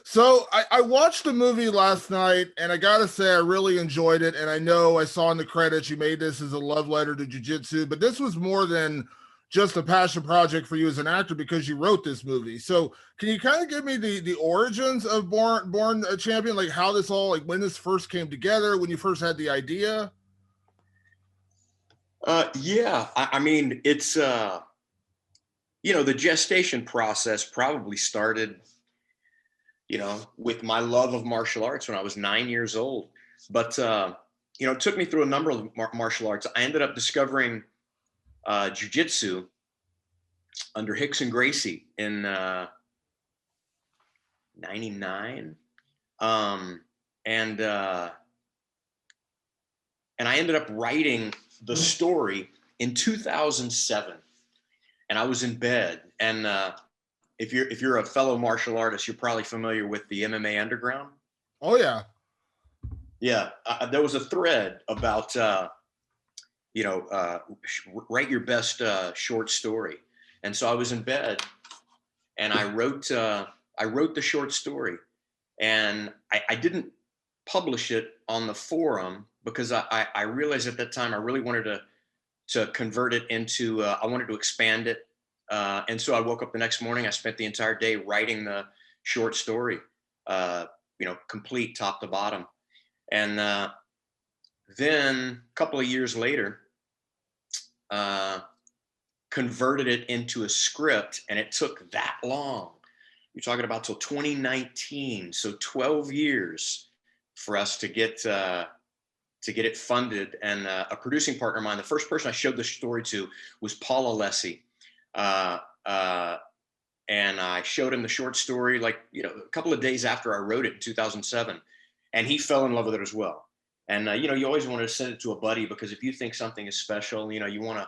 So I watched the movie last night, and I gotta say I really enjoyed it. And I know I saw in the credits you made this as a love letter to jiu-jitsu, but this was more than just a passion project for you as an actor because you wrote this movie. So can you kind of give me the origins of Born a Champion, like how this all, like when this first came together, when you first had the idea? Yeah, I mean, it's the gestation process probably started, with my love of martial arts when I was 9 years old. But it took me through a number of martial arts. I ended up discovering jujitsu under Hickson Gracie in '99, um, and uh, and I ended up writing the story in 2007. And I was in bed. And if you're a fellow martial artist, you're probably familiar with the MMA Underground. Oh yeah. Yeah, there was a thread about write your best short story. And so I was in bed and I wrote the short story, and I didn't publish it on the forum because I realized at that time I really wanted to convert it into I wanted to expand it. And so I woke up the next morning. I spent the entire day writing the short story, complete top to bottom. And then a couple of years later, uh, converted it into a script, and it took that long. You're talking about till 2019, so 12 years for us to get it funded. And a producing partner of mine, the first person I showed the story to was Paul Alessi. Uh, uh, and I showed him the short story, a couple of days after I wrote it in 2007. And he fell in love with it as well. And, you always want to send it to a buddy because if you think something is special, you want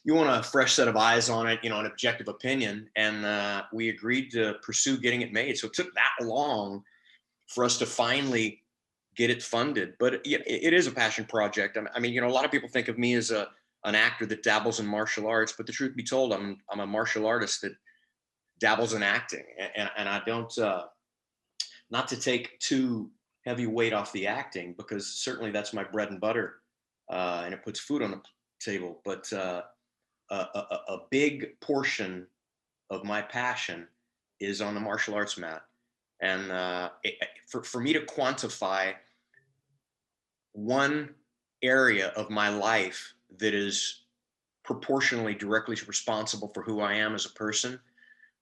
a fresh set of eyes on it, an objective opinion. And we agreed to pursue getting it made. So it took that long for us to finally get it funded. But it is a passion project. I mean, a lot of people think of me as an actor that dabbles in martial arts, but the truth be told, I'm a martial artist that dabbles in acting, and I don't, not to take too heavy weight off the acting, because certainly that's my bread and butter, and it puts food on the table. But a big portion of my passion is on the martial arts mat. And for me to quantify one area of my life that is proportionally directly responsible for who I am as a person,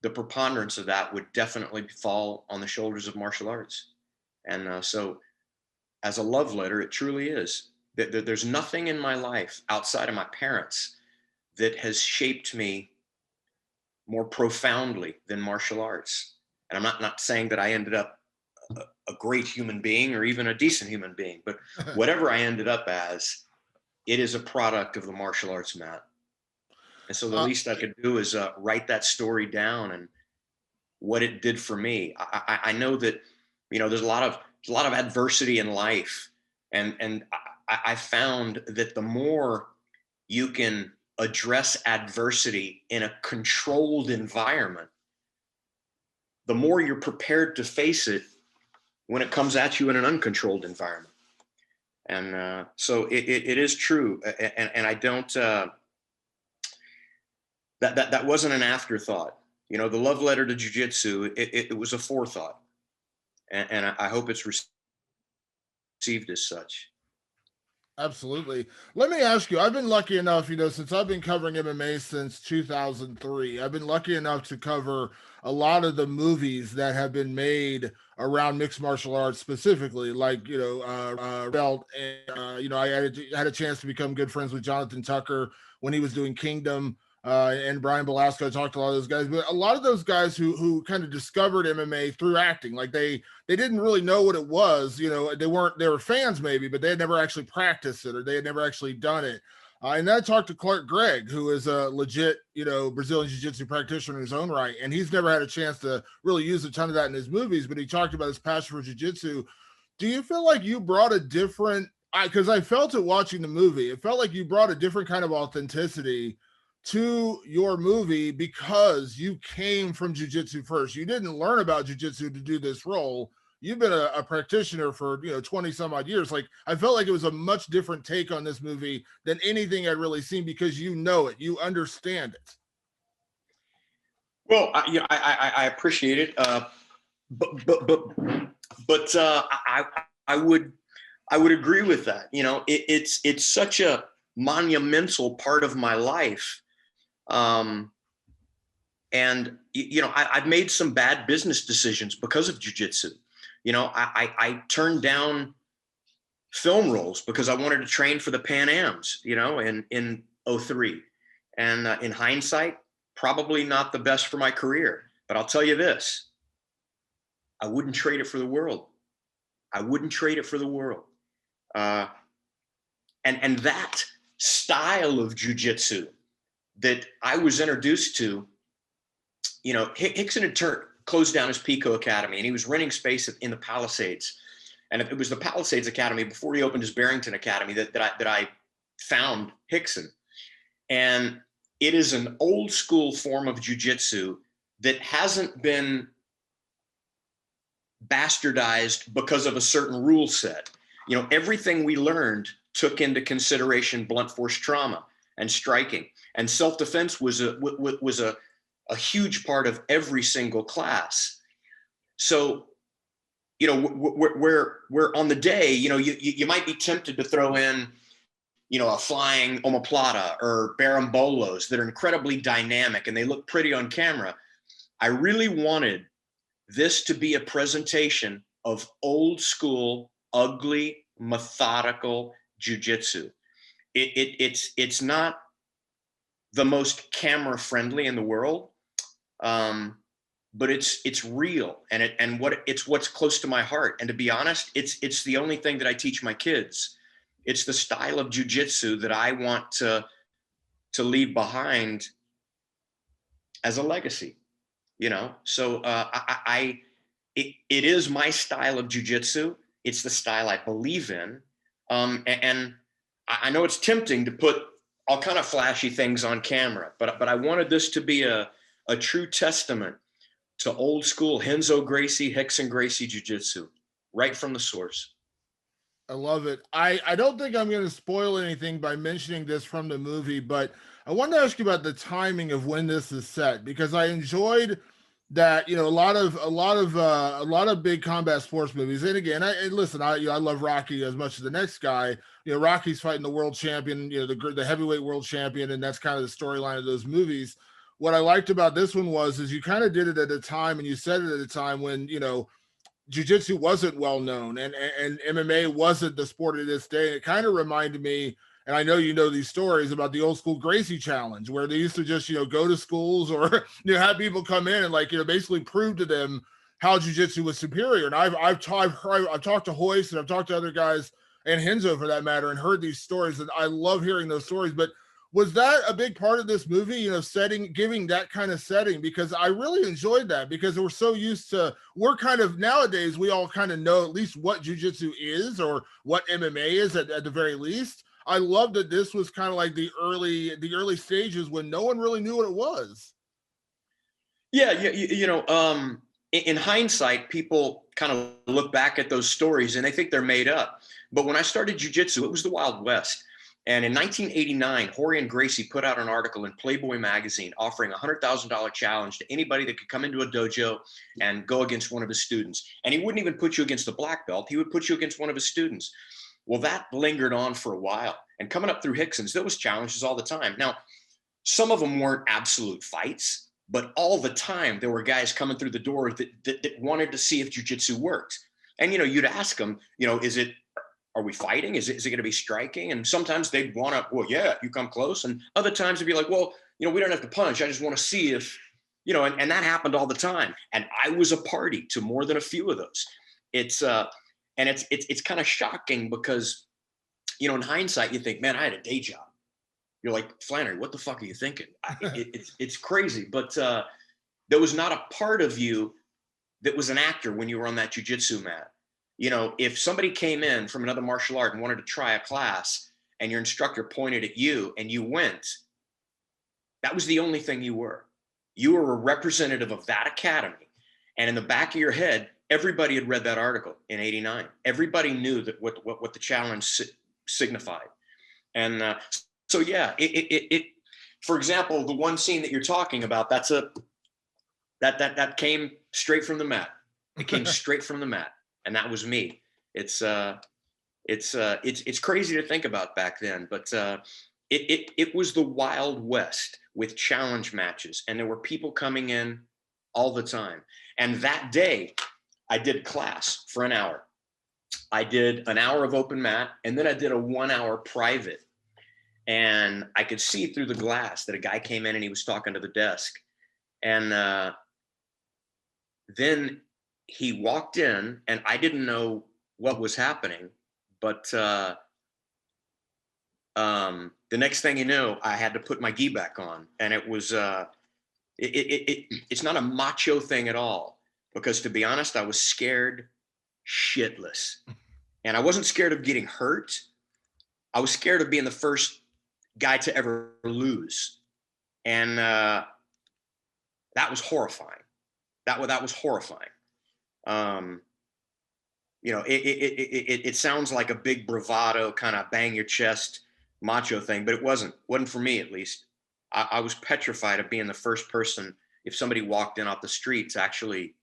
the preponderance of that would definitely fall on the shoulders of martial arts. And so, as a love letter, it truly is. There's nothing in my life outside of my parents that has shaped me more profoundly than martial arts. And I'm not saying that I ended up a great human being or even a decent human being, but whatever I ended up as, it is a product of the martial arts mat. And so the uh, least I could do is write that story down and what it did for me. I know that there's a lot of adversity in life, and I found that the more you can address adversity in a controlled environment, the more you're prepared to face it when it comes at you in an uncontrolled environment. And so it is true, and I don't. That wasn't an afterthought. The love letter to jujitsu, it was a forethought, and I hope it's received as such. Absolutely. Let me ask you, I've been lucky enough, since I've been covering MMA since 2003, I've been lucky enough to cover a lot of the movies that have been made around mixed martial arts specifically, like, Belt. And, I had a chance to become good friends with Jonathan Tucker when he was doing Kingdom. And Brian Velasco. I talked to a lot of those guys, but a lot of those guys who kind of discovered MMA through acting, like they didn't really know what it was. They were fans maybe, but they had never actually practiced it or they had never actually done it. And then I talked to Clark Gregg, who is a legit, Brazilian Jiu-Jitsu practitioner in his own right. And he's never had a chance to really use a ton of that in his movies, but he talked about his passion for Jiu-Jitsu. Do you feel like you brought a different, because I felt it watching the movie, it felt like you brought a different kind of authenticity to your movie because you came from jiu-jitsu first. You didn't learn about jiu-jitsu to do this role. You've been a practitioner for 20 some odd years. Like, I felt like it was a much different take on this movie than anything I'd really seen, because you know it, you understand it. Well, I appreciate it, but I would agree with that. It's such a monumental part of my life, and I've made some bad business decisions because of jiu-jitsu. I turned down film roles because I wanted to train for the Pan Ams, in 03. And in hindsight, probably not the best for my career. But I'll tell you this, I wouldn't trade it for the world. I wouldn't trade it for the world. And that style of jiu-jitsu that I was introduced to, Hickson had closed down his Pico Academy, and he was renting space in the Palisades. And it was the Palisades Academy before he opened his Barrington Academy that I found Hickson. And it is an old school form of jiu-jitsu that hasn't been bastardized because of a certain rule set. Everything we learned took into consideration blunt force trauma and striking, and self-defense was a huge part of every single class. So, we're on the day, you might be tempted to throw in, a flying omoplata or barambolos that are incredibly dynamic and they look pretty on camera. I really wanted this to be a presentation of old school, ugly, methodical jiu-jitsu. It's not the most camera friendly in the world, but it's real, and it's what's close to my heart. And to be honest, it's the only thing that I teach my kids. It's the style of jiu-jitsu that I want to leave behind as a legacy, So it is my style of jiu-jitsu. It's the style I believe in, and I know it's tempting to put all kind of flashy things on camera, but I wanted this to be a true testament to old school Renzo Gracie, Rickson Gracie jiu-jitsu, right from the source. I love it. I don't think I'm going to spoil anything by mentioning this from the movie, but I wanted to ask you about the timing of when this is set, because I enjoyed that, a lot of big combat sports movies. And again, listen, I love Rocky as much as the next guy. Rocky's fighting the world champion, the heavyweight world champion, and that's kind of the storyline of those movies. What I liked about this one is you kind of did it at a time, and you said it at a time when, jiu-jitsu wasn't well known, and MMA wasn't the sport of this day. It kind of reminded me, and I know these stories about the old school Gracie challenge, where they used to just go to schools or have people come in and basically prove to them how jiu-jitsu was superior. And I've talked to Hoist, and I've talked to other guys, and Renzo for that matter, and heard these stories, and I love hearing those stories. But was that a big part of this movie, giving that kind of setting? Because I really enjoyed that, because we're so used to, nowadays, we all kind of know at least what jiu-jitsu is, or what MMA is at the very least. I love that this was kind of like the early stages when no one really knew what it was. Yeah. In hindsight, people kind of look back at those stories and they think they're made up. But when I started jiu-jitsu, it was the Wild West. And in 1989, Rorion Gracie put out an article in Playboy magazine offering a $100,000 challenge to anybody that could come into a dojo and go against one of his students. And he wouldn't even put you against a black belt. He would put you against one of his students. Well, that lingered on for a while. And coming up through Hickson's, there was challenges all the time. Now, some of them weren't absolute fights, but all the time there were guys coming through the door that wanted to see if jiu-jitsu worked. And, you'd ask them, are we fighting? Is it going to be striking? And sometimes they'd want to, well, yeah, you come close. And other times it'd be like, well, we don't have to punch. I just want to see if, and that happened all the time. And I was a party to more than a few of those. It's kind of shocking because, in hindsight, you think, man, I had a day job. You're like, Flanery, what the fuck are you thinking? It's crazy. But there was not a part of you that was an actor when you were on that jiu-jitsu mat. If somebody came in from another martial art and wanted to try a class and your instructor pointed at you and you went, That was the only thing you were. You were a representative of that academy. And in the back of your head, everybody had read that article in '89. Everybody knew that what the challenge signified. And so, yeah, for example, the one scene that you're talking about, that came straight from the mat. It came straight from the mat, and that was me. It's crazy to think about back then, but it was the Wild West with challenge matches, and there were people coming in all the time. And that day, I did class for an hour. I did an hour of open mat, and then I did a 1 hour private. And I could see through the glass that a guy came in and he was talking to the desk. And then he walked in, and I didn't know what was happening, but the next thing you know, I had to put my gi back on, and it was it's not a macho thing at all, because to be honest, I was scared shitless, and I wasn't scared of getting hurt. I was scared of being the first guy to ever lose, and that was horrifying. That was horrifying. You know, it sounds like a big bravado kind of bang your chest macho thing, but it wasn't for me, at least. I was petrified of being the first person, if somebody walked in off the street, to actually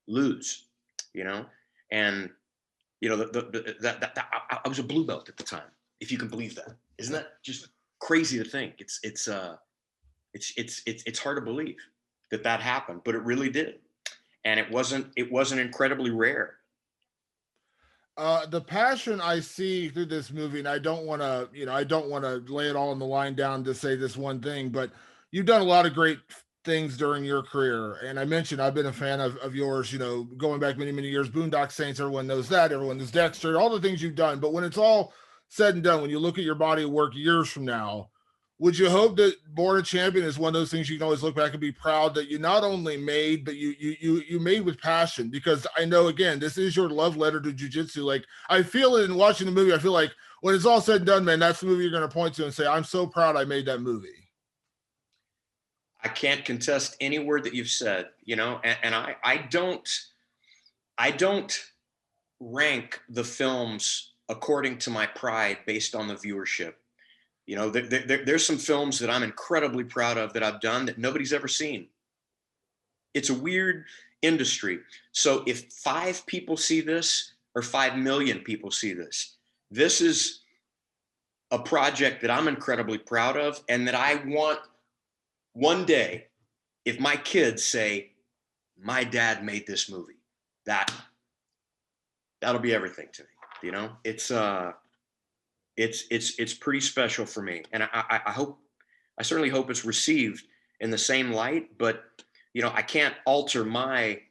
lose, you know. And you know, I was a blue belt at the time, if you can believe that. Isn't that just crazy to think? It's hard to believe that happened, but it really did. And it wasn't incredibly rare. The passion I see through this movie, and I don't want to lay it all on the line down to say this one thing, but you've done a lot of great things during your career. And I mentioned I've been a fan of yours, you know, going back many, many years. Boondock Saints, everyone knows that. Everyone knows Dexter, all the things you've done. But when it's all said and done, when you look at your body of work years from now, would you hope that Born a Champion is one of those things you can always look back and be proud that you not only made, but you made with passion? Because I know, again, this is your love letter to jiu-jitsu. Like, I feel it in watching the movie. I feel like when it's all said and done, man, that's the movie you're going to point to and say, I'm so proud I made that movie. I can't contest any word that you've said, you know, and I don't rank the films according to my pride based on the viewership. You know, there's some films that I'm incredibly proud of that I've done that nobody's ever seen. It's a weird industry. So if 5 people see this, or 5 million people see this, this is a project that I'm incredibly proud of, and that I want one day, if my kids say, my dad made this movie, that'll be everything to me. You know, it's pretty special for me, and I certainly hope it's received in the same light. But you know, I can't alter my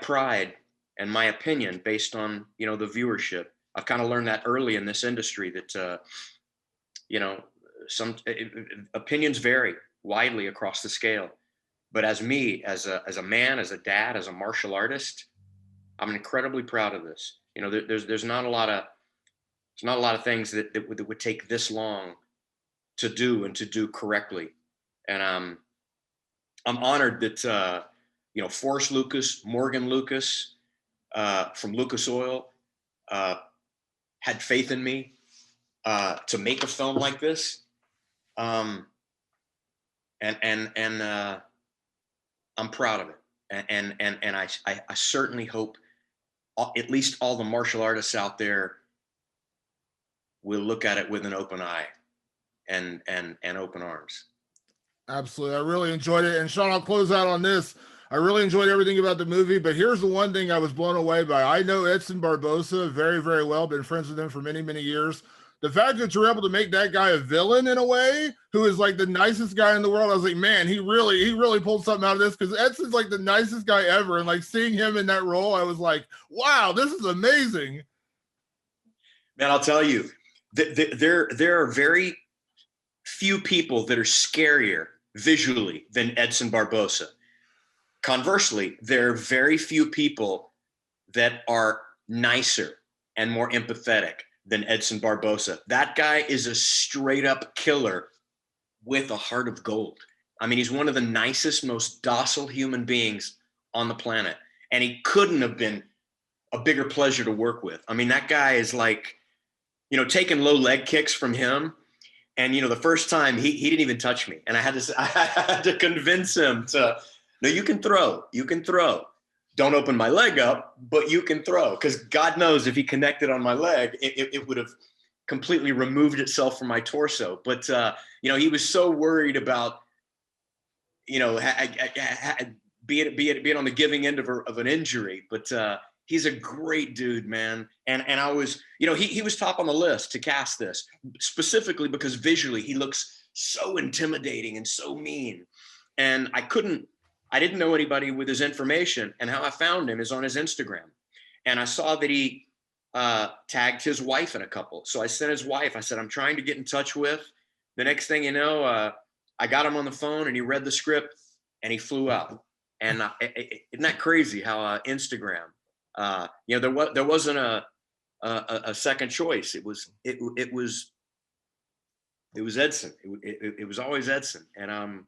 pride and my opinion based on, you know, the viewership. I've kind of learned that early in this industry that you know, some opinions vary widely across the scale. But as me, as a man, as a dad, as a martial artist, I'm incredibly proud of this. You know, there's not a lot of things that would take this long to do, and to do correctly. And I'm honored that you know, Forrest Lucas, Morgan Lucas from Lucas Oil had faith in me to make a film like this. And I'm proud of it. And I certainly hope at least all the martial artists out there will look at it with an open eye and open arms. Absolutely. I really enjoyed it. And Sean, I'll close out on this. I really enjoyed everything about the movie, but here's the one thing I was blown away by. I know Edson Barboza very, very well, been friends with him for many, many years. The fact that you're able to make that guy a villain in a way, who is like the nicest guy in the world, I was like, man, he really pulled something out of this, because Edson's like the nicest guy ever. And like seeing him in that role, I was like, wow, this is amazing. Man, I'll tell you, there are very few people that are scarier visually than Edson Barboza. Conversely, there are very few people that are nicer and more empathetic than Edson Barboza. That guy is a straight up killer with a heart of gold. I mean, he's one of the nicest, most docile human beings on the planet. And he couldn't have been a bigger pleasure to work with. I mean, that guy is like, you know, taking low leg kicks from him. And, you know, the first time he didn't even touch me. And I had to convince him to, no, you can throw. Don't open my leg up, but you can throw. Because God knows if he connected on my leg, it would have completely removed itself from my torso. But, you know, he was so worried about, you know, being on the giving end of an injury. But he's a great dude, man. And I was, you know, he was top on the list to cast this, specifically because visually he looks so intimidating and so mean. And I didn't know anybody with his information. And how I found him is on his Instagram. And I saw that he tagged his wife in a couple. So I sent his wife, I said, I'm trying to get in touch with. The next thing you know, I got him on the phone and he read the script and he flew out. And isn't that crazy how Instagram, you know, there wasn't a second choice. It was Edson. It was always Edson. And I'm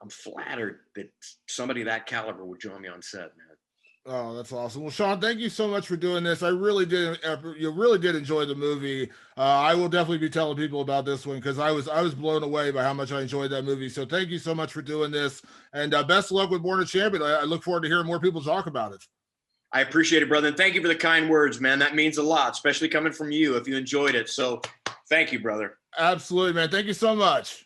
flattered that somebody that caliber would join me on set, man. Oh, that's awesome. Well, Sean, thank you so much for doing this. You really did enjoy the movie. I will definitely be telling people about this one because I was blown away by how much I enjoyed that movie. So thank you so much for doing this, and best of luck with Born a Champion. I look forward to hearing more people talk about it. I appreciate it, brother. And thank you for the kind words, man. That means a lot, especially coming from you if you enjoyed it. So thank you, brother. Absolutely, man. Thank you so much.